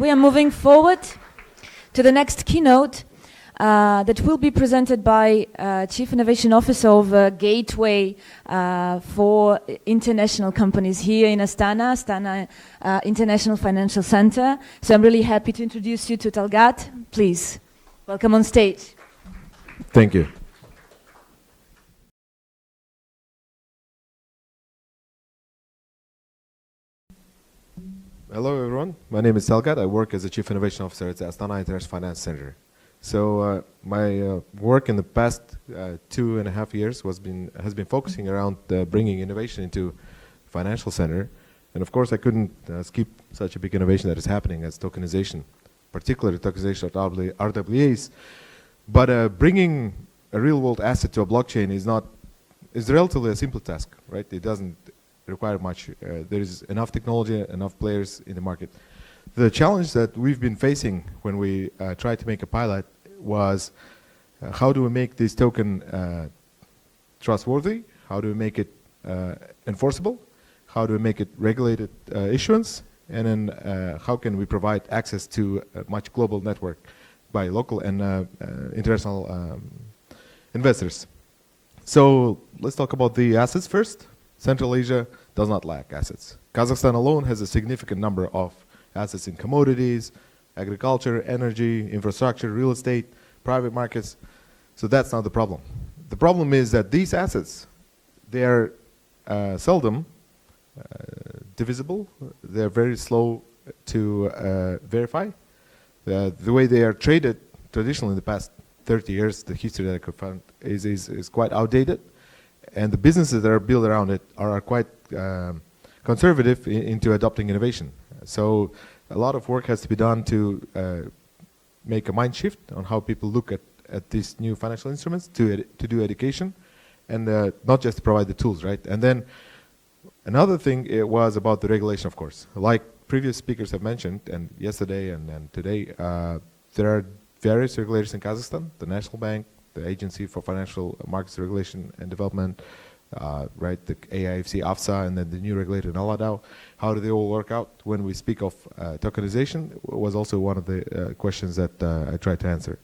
we are moving forward to the next keynote that will be presented by Chief Innovation Officer of Gateway for international companies here in Astana International Financial Centre. So I'm really happy to introduce you to Talgat. Please, welcome on stage. Thank you. Hello everyone, my name is Talgat. I work as a Chief Innovation Officer at the Astana International Finance Centre. So my work in the past 2.5 years has been focusing around bringing innovation into financial center. And of course I couldn't skip such a big innovation that is happening as tokenization, particularly tokenization of RWAs. But bringing a real world asset to a blockchain is relatively a simple task, right? It doesn't require much. There is enough technology, enough players in the market. The challenge that we've been facing when we tried to make a pilot was how do we make this token trustworthy? How do we make it enforceable? How do we make it regulated issuance? And then how can we provide access to a much global network by local and international investors? So let's talk about the assets first. Central Asia does not lack assets. Kazakhstan alone has a significant number of assets in commodities, agriculture, energy, infrastructure, real estate, private markets. So that's not the problem. The problem is that these assets, they are seldom divisible. They're very slow to verify. The way they are traded traditionally in the past 30 years, the history that I could find is quite outdated. And the businesses that are built around it are quite conservative into adopting innovation. So a lot of work has to be done to make a mind shift on how people look at these new financial instruments to do education and not just to provide the tools, right? And then another thing it was about the regulation, of course. Like previous speakers have mentioned, and yesterday and today, there are various regulators in Kazakhstan, the National Bank, the Agency for Financial Markets Regulation and Development, right, the AIFC RWA, and then the new regulator in Aladao. How do they all work out? When we speak of tokenization, was also one of the questions that I tried to answer.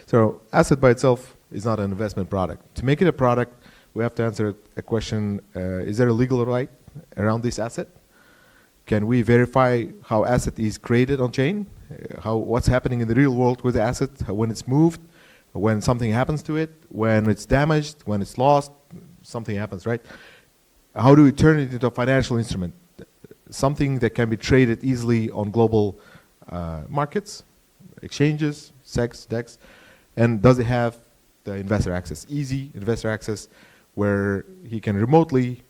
So asset by itself is not an investment product. To make it a product, we have to answer a question, is there a legal right around this asset? Can we verify how asset is created on chain? What's happening in the real world with the asset, when it's moved? When something happens to it, when it's damaged, when it's lost, something happens, right? How do we turn it into a financial instrument? Something that can be traded easily on global markets, exchanges, SECs, DEX, and does it have the investor access? Easy investor access where he can remotely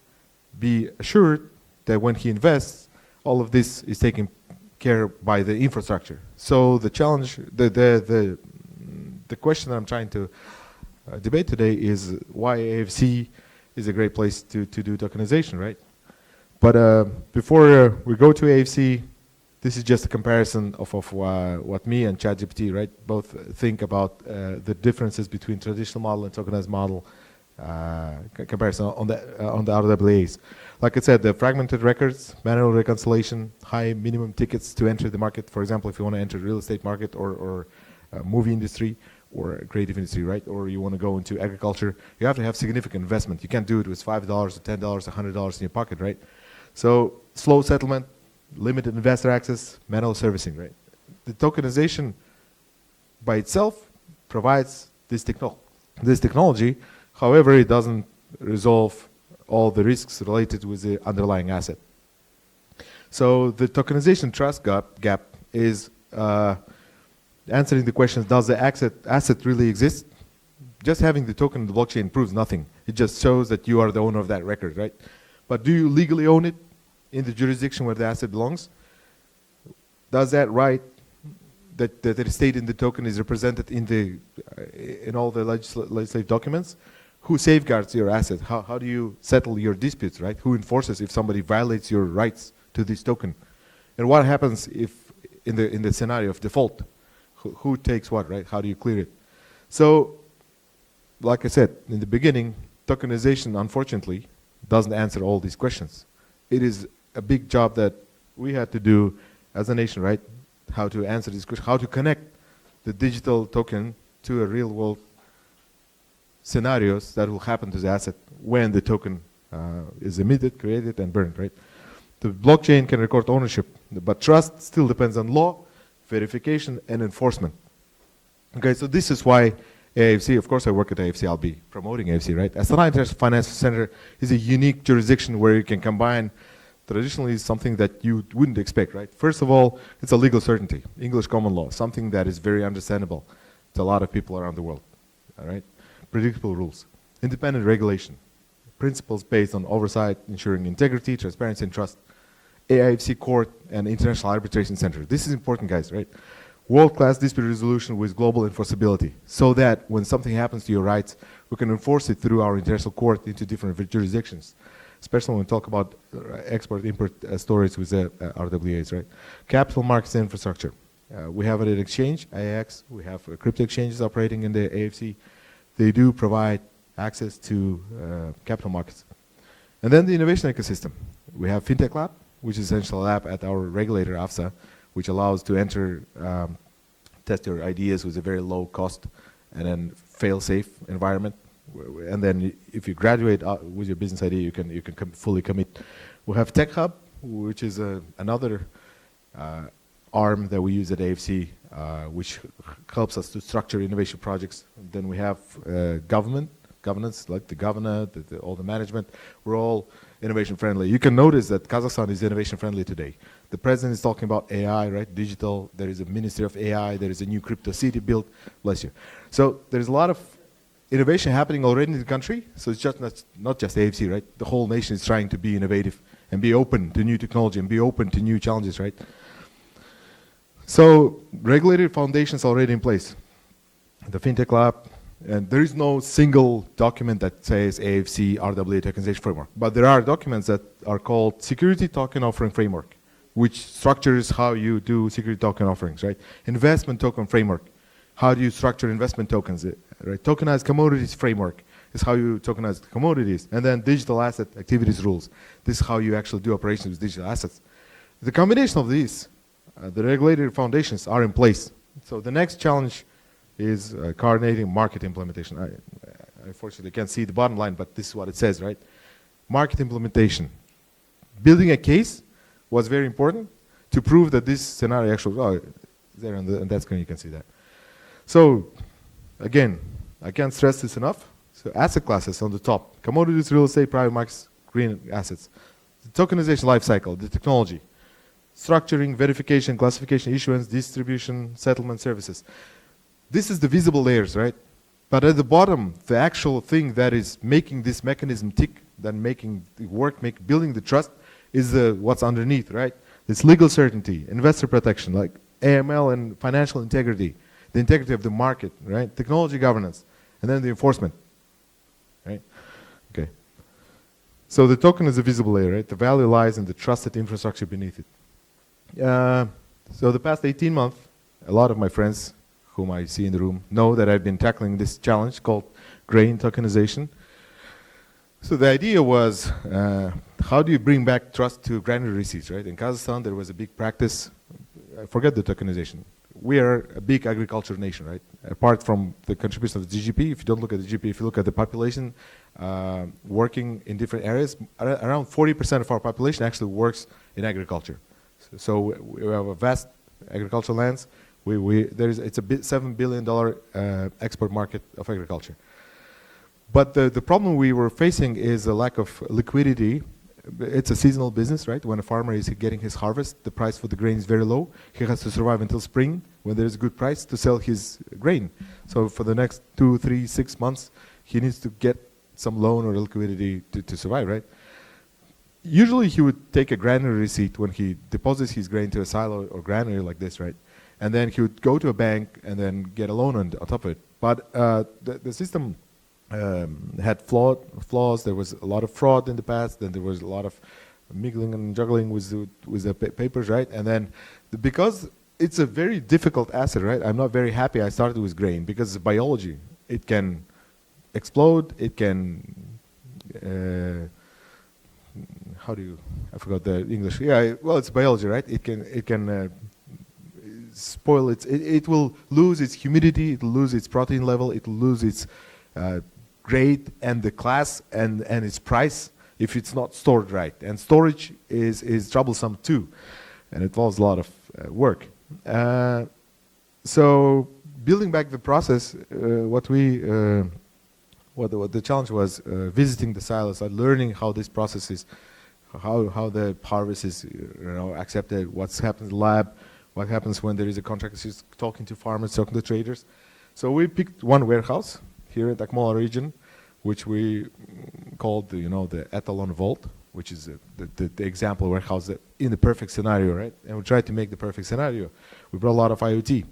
be assured that when he invests, all of this is taken care by the infrastructure. So the challenge, the question that I'm trying to debate today is why AIFC is a great place to do tokenization, right? But before we go to AIFC, this is just a comparison of what me and ChatGPT, right, both think about the differences between traditional model and tokenized model comparison on the RWAs. Like I said, the fragmented records, manual reconciliation, high minimum tickets to enter the market. For example, if you want to enter the real estate market or movie industry, or creative industry, right? Or you want to go into agriculture, you have to have significant investment. You can't do it with $5 or $10 or $100 in your pocket, right? So slow settlement, limited investor access, manual servicing, right? The tokenization by itself provides this technology. However, it doesn't resolve all the risks related with the underlying asset. So the tokenization trust gap is answering the question, does the asset really exist? Just having the token in the blockchain proves nothing. It just shows that you are the owner of that record, right? But do you legally own it in the jurisdiction where the asset belongs? Does that right that is stated in the token is represented in all the legislative documents? Who safeguards your asset? How do you settle your disputes, right? Who enforces if somebody violates your rights to this token? And what happens if in the scenario of default? Who takes what, right? How do you clear it? So, like I said in the beginning, tokenization, unfortunately, doesn't answer all these questions. It is a big job that we had to do as a nation, right? How to answer this question, how to connect the digital token to a real world scenarios that will happen to the asset when the token is emitted, created, and burned, right? The blockchain can record ownership, but trust still depends on law, verification, and enforcement. Okay, so this is why AIFC, of course I work at AIFC, I'll be promoting AIFC, right? Astana International Finance Centre is a unique jurisdiction where you can combine traditionally something that you wouldn't expect, right? First of all, it's a legal certainty, English common law, something that is very understandable to a lot of people around the world, all right? Predictable rules, independent regulation, principles based on oversight, ensuring integrity, transparency, and trust, AIFC Court and International Arbitration Center. This is important, guys, right? World-class dispute resolution with global enforceability, so that when something happens to your rights, we can enforce it through our international court into different jurisdictions, especially when we talk about export-import stories with RWAs, right? Capital markets and infrastructure. We have an exchange, AIX, we have crypto exchanges operating in the AIFC. They do provide access to capital markets. And then the innovation ecosystem. We have FinTech Lab, which is essentially a lab at our regulator, AFSA, which allows to enter, test your ideas with a very low cost and then fail-safe environment. And then if you graduate with your business idea, you can fully commit. We have Tech Hub, which is another arm that we use at AIFC, which helps us to structure innovation projects. Then we have governance, like the governor, all the management. We're all innovation friendly. You can notice that Kazakhstan is innovation friendly today. The president is talking about AI, right? Digital. There is a ministry of AI. There is a new crypto city built. Bless you. So there's a lot of innovation happening already in the country. So it's just not just AIFC, right? The whole nation is trying to be innovative and be open to new technology and be open to new challenges, right? So regulated foundations already in place. The FinTech Lab, and there is no single document that says AIFC RWA Tokenisation Framework, but there are documents that are called Security Token Offering Framework, which structures how you do security token offerings, right? Investment Token Framework, how do you structure investment tokens, right? Tokenized Commodities Framework is how you tokenize commodities, and then Digital Asset Activities Rules. This is how you actually do operations with digital assets. The combination of these, the regulated foundations are in place. So the next challenge is coordinating market implementation. I unfortunately can't see the bottom line, but this is what it says, right? Market implementation. Building a case was very important to prove that this scenario actually, there on that screen you can see that. So again, I can't stress this enough. So asset classes on the top, commodities, real estate, private markets, green assets. The tokenization life cycle, the technology, structuring, verification, classification, issuance, distribution, settlement services. This is the visible layers, right? But at the bottom, the actual thing that is making this mechanism tick, that making it work, building the trust, is what's underneath, right? It's legal certainty, investor protection, like AML and financial integrity, the integrity of the market, right? Technology governance, and then the enforcement, right? Okay. So the token is a visible layer, right? The value lies in the trusted infrastructure beneath it. So the past 18 months, a lot of my friends whom I see in the room know that I've been tackling this challenge called grain tokenization. So the idea was, how do you bring back trust to granular receipts, right? In Kazakhstan, there was a big practice. Forget the tokenization. We are a big agriculture nation, right? Apart from the contribution of the GDP, if you don't look at the GDP, if you look at the population working in different areas, around 40% of our population actually works in agriculture. So we have a vast agricultural lands. It's a $7 billion export market of agriculture. But the problem we were facing is a lack of liquidity. It's a seasonal business, right? When a farmer is getting his harvest, the price for the grain is very low. He has to survive until spring, when there is a good price, to sell his grain. So for the next 2, 3, 6 months, he needs to get some loan or liquidity to survive, right? Usually he would take a granular receipt when he deposits his grain to a silo or granary like this, right? And then he would go to a bank and then get a loan on top of it. But the system had flaws. There was a lot of fraud in the past. Then there was a lot of mingling and juggling with the papers, right? And then because it's a very difficult asset, right? I'm not very happy I started with grain because it's biology. It can explode. It can, how do you, I forgot the English. Yeah, well, it's biology, right? It can spoil it will lose its humidity, it will lose its protein level, it will lose its grade and the class and its price if it's not stored right. And storage is troublesome too, and it involves a lot of work. So building back the process, what the challenge was visiting the silos and learning how this process is, how the harvest is accepted, what's happened in the lab, what happens when there is a contractor who's talking to farmers, talking to traders. So we picked one warehouse here in the Akmola region, which we called the Ethanol Vault, which is the example warehouse that in the perfect scenario, right? And we tried to make the perfect scenario. We brought a lot of IoT,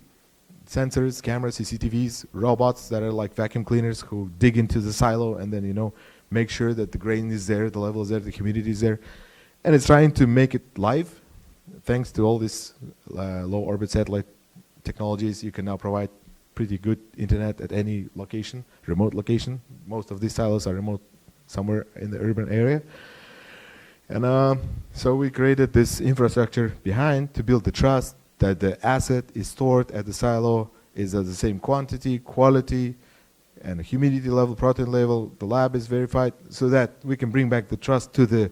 sensors, cameras, CCTVs, robots that are like vacuum cleaners who dig into the silo and then make sure that the grain is there, the level is there, the humidity is there. And it's trying to make it live. Thanks to all this low orbit satellite technologies, you can now provide pretty good internet at any location, remote location. Most of these silos are remote somewhere in the urban area. And so we created this infrastructure behind to build the trust that the asset is stored at the silo, is at the same quantity, quality, and humidity level, protein level. The lab is verified so that we can bring back the trust to the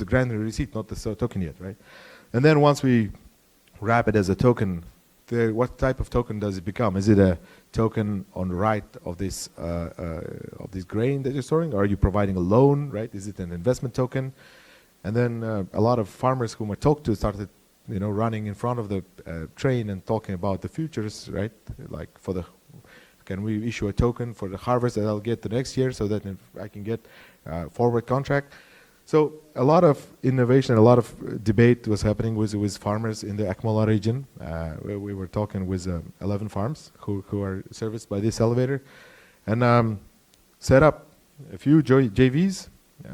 granary receipt, not the token yet, right? And then once we wrap it as a token, what type of token does it become? Is it a token on the right of this grain that you're storing? Or are you providing a loan, right? Is it an investment token? And then a lot of farmers whom I talked to started running in front of the train and talking about the futures, right? Like can we issue a token for the harvest that I'll get the next year so that I can get a forward contract? So a lot of innovation, a lot of debate was happening with farmers in the Akmola region. We were talking with 11 farms who are serviced by this elevator, and set up a few JVs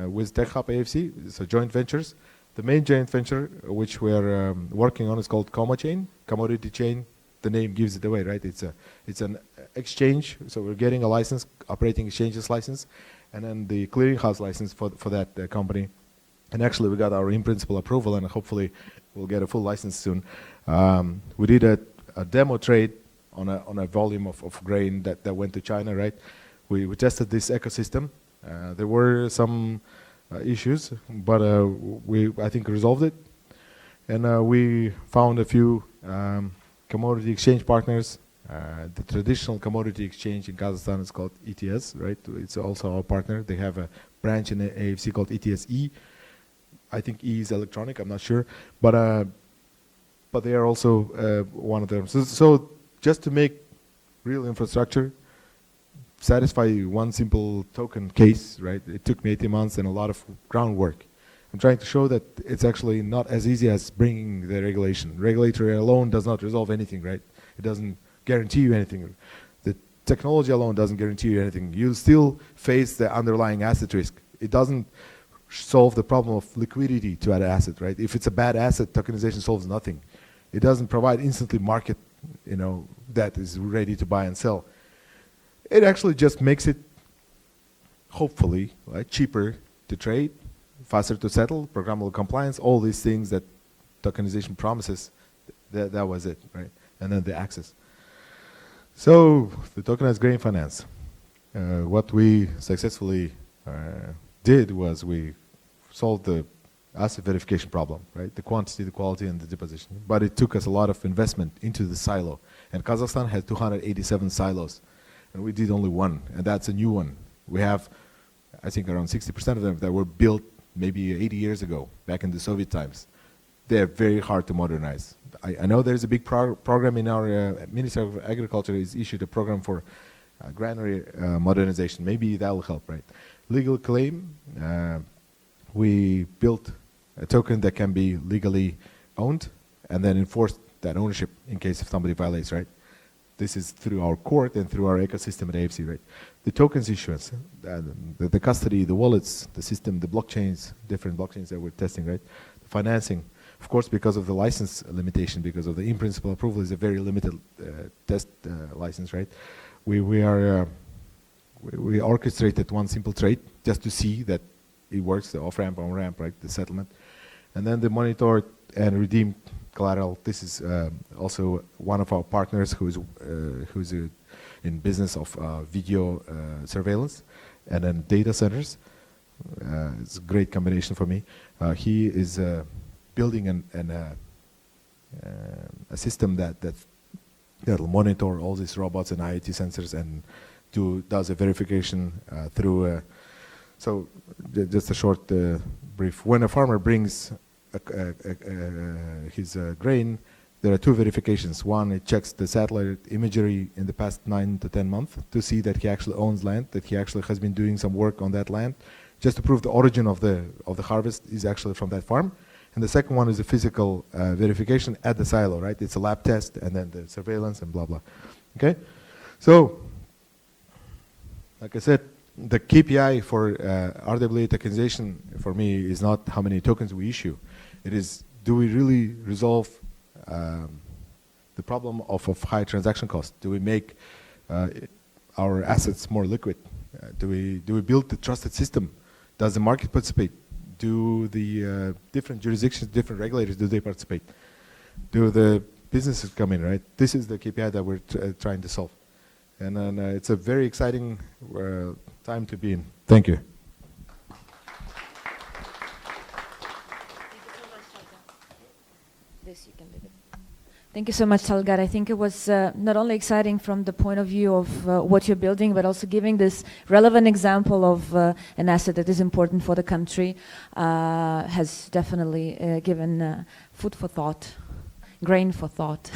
with TechHub AIFC, so joint ventures. The main joint venture which we are working on is called Chain, commodity chain. The name gives it away, right? It's an exchange, so we're getting a license, operating exchanges license, and then the clearinghouse license for that company. And actually we got our in-principle approval, and hopefully we'll get a full license soon. We did a demo trade on a volume of grain that went to China, right? We tested this ecosystem. There were some issues, but I think resolved it. And we found a few commodity exchange partners. The traditional commodity exchange in Kazakhstan is called ETS, right? It's also our partner. They have a branch in the AIFC called ETS-E. I think E is electronic, I'm not sure. But they are also one of them. So just to make real infrastructure, satisfy one simple token case, right? It took me 18 months and a lot of groundwork. I'm trying to show that it's actually not as easy as bringing the regulation. Regulatory alone does not resolve anything, right? It doesn't guarantee you anything. The technology alone doesn't guarantee you anything. You'll still face the underlying asset risk. It doesn't solve the problem of liquidity to an asset, right? If it's a bad asset, tokenization solves nothing. It doesn't provide instantly market, that is ready to buy and sell. It actually just makes it, hopefully, right, cheaper to trade, faster to settle, programmable compliance, all these things that tokenization promises. That was it, right? And then the access. So the tokenized grain finance. What we successfully did was we solved the asset verification problem, right? The quantity, the quality, and the deposition. But it took us a lot of investment into the silo. And Kazakhstan has 287 silos. And we did only one, and that's a new one. We have, I think, around 60% of them that were built maybe 80 years ago, back in the Soviet times. They're very hard to modernize. I know there's a big program in our Ministry of Agriculture is issued a program for granary modernization. Maybe that will help, right? Legal claim, we built a token that can be legally owned and then enforce that ownership in case if somebody violates, right? This is through our court and through our ecosystem at AIFC, right? The tokens issuance, the custody, the wallets, the system, the blockchains, different blockchains that we're testing, right? The financing, of course, because of the license limitation, because of the in-principle approval is a very limited test license, right? We orchestrated one simple trade just to see that it works, the off-ramp, on-ramp, right, the settlement. And then the monitor and redeem collateral. This is also one of our partners who's in business of video surveillance and then data centers. It's a great combination for me. He is building a system that'll monitor all these robots and IoT sensors and does a verification through. So just a short brief. When a farmer brings his grain, there are two verifications. One, it checks the satellite imagery in the past 9 to 10 months to see that he actually owns land, that he actually has been doing some work on that land, just to prove the origin of the harvest is actually from that farm. And the second one is a physical verification at the silo, right? It's a lab test and then the surveillance and blah, blah. Okay? So, like I said, the KPI for RWA tokenization for me is not how many tokens we issue. It is, do we really resolve the problem of high transaction cost? Do we make our assets more liquid? Do we build the trusted system? Does the market participate? Do the different jurisdictions, different regulators, do they participate? Do the businesses come in, right? This is the KPI that we're trying to solve. And then it's a very exciting time to be in. Thank you. This you can do it. Thank you so much, Talgat. I think it was not only exciting from the point of view of what you're building, but also giving this relevant example of an asset that is important for the country, has definitely given food for thought, grain for thought.